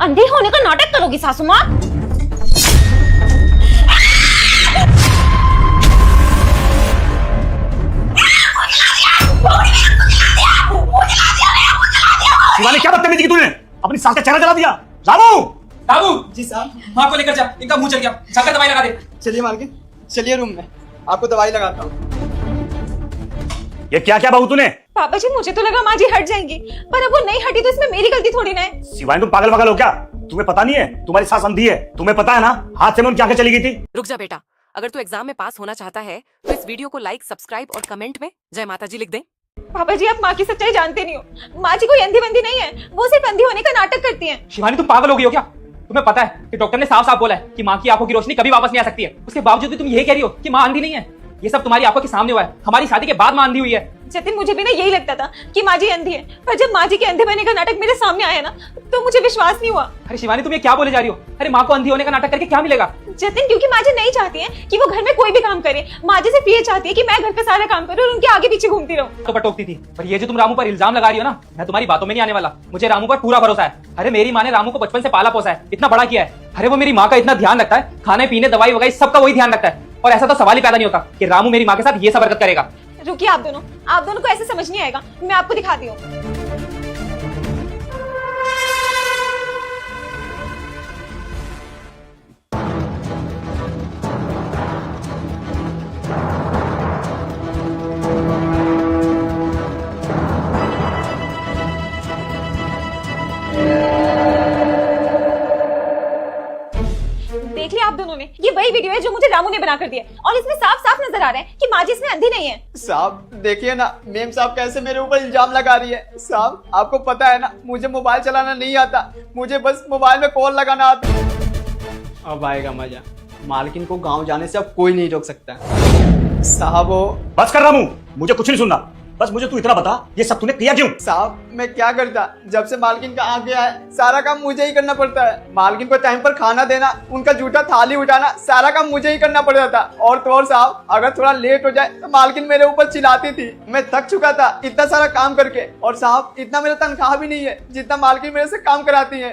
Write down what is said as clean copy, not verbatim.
अंधे होने का नाटक करोगी सासू माँ? शिवानी क्या बदतमीजी की तूने? अपनी सास का चेहरा जला दिया। रामू! बाबू जी साहब। माँ को लेकर जा, इनका मुंह चल गया, जाकर दवाई लगा दे। चलिए मालकिन, चलिए रूम में, आपको दवाई लगाता हूँ। ये क्या क्या बहू तूने? पापा जी मुझे तो लगा माँ जी हट जाएंगी, पर अब वो नहीं हटी तो इसमें मेरी गलती थोड़ी ना है। शिवानी तुम पागल वगल हो क्या? तुम्हें पता नहीं है तुम्हारी सास अंधी है? तुम्हें पता है ना हाथ से में उनकी आंखें चली गई थी। रुक जा बेटा, अगर तू एग्जाम में पास होना चाहता है तो इस वीडियो को लाइक, सब्सक्राइब और कमेंट में जय माता जी लिख दे। पापा जी आप माँ की सच्चाई जानते नहीं हो। माँ जी कोई अंधी बंदी नहीं है, वो सिर्फ अंधी होने का नाटक करती है। शिवानी तुम पागल हो गई हो क्या? तुम्हें पता है कि डॉक्टर ने साफ साफ बोला है कि माँ की आंखों की रोशनी कभी वापस नहीं आ सकती है। उसके बावजूद भी तुम यही कह रही हो कि माँ अंधी नहीं है। ये सब तुम्हारी आंखों के सामने हुआ है, हमारी शादी के बाद माँ अंधी हुई है। जतिन मुझे भी ना यही लगता था कि माँ जी अंधी है, पर जब माँ जी के अंधे बनने का नाटक मेरे सामने आया ना तो मुझे विश्वास नहीं हुआ। अरे शिवानी तुम ये क्या बोले जा रही हो? अरे माँ को अंधी होने का नाटक करके क्या मिलेगा? जतिन क्योंकि माँ जी नहीं चाहती है कि वो घर में कोई भी काम करे। माँ जी सिर्फ ये चाहती है कि मैं घर का सारा काम करूँ और उनके आगे पीछे घूमती रहूँ। तो पटोकती थी, पर ये जो तुम रामू पर इल्जाम लगा रही हो ना, मैं तुम्हारी बातों में नहीं आने वाला। मुझे रामू पर पूरा भरोसा है। अरे मेरी माँ ने रामू को बचपन से पाला पोसा है, इतना बड़ा किया है। अरे वो मेरी माँ का इतना ध्यान रखता है, खाने पीने दवाई वगैरह सबका वही ध्यान रखता है। और ऐसा तो सवाल ही पैदा नहीं होता कि रामू मेरी माँ के साथ ये सब हरकत करेगा। रुकिए आप दोनों को ऐसे समझ नहीं आएगा। मैं आपको दिखाती हूँ। देख लिया आप दोनों ने, ये वही वीडियो है जो मुझे रामू ने बना कर दिया और इसमें साफ साफ नजर आ रहा है कि माँ जी इसमें अंधी नहीं है। साहब देखिए ना, मेम साहब कैसे मेरे ऊपर इल्जाम लगा रही है। साहब आपको पता है ना, मुझे मोबाइल चलाना नहीं आता, मुझे बस मोबाइल में कॉल लगाना आता। अब आएगा मजा। मालकिन को गांव जाने से अब कोई नहीं रोक सकता। साहब वो बस कर रामू, मुझे कुछ नहीं सुनना। बस मुझे तू इतना बता, ये सब तूने किया क्यों? साहब मैं क्या करता, जब से मालकिन का आ गया है सारा काम मुझे ही करना पड़ता है। मालकिन को टाइम पर खाना देना, उनका जूठा थाली उठाना, सारा काम मुझे ही करना पड़ता था। और तो और साहब अगर थोड़ा लेट हो जाए तो मालकिन मेरे ऊपर चिल्लाती थी। मैं थक चुका था इतना सारा काम करके। और साहब इतना मेरा तनख्वाह भी नहीं है जितना मालकिन मेरे से काम कराती है।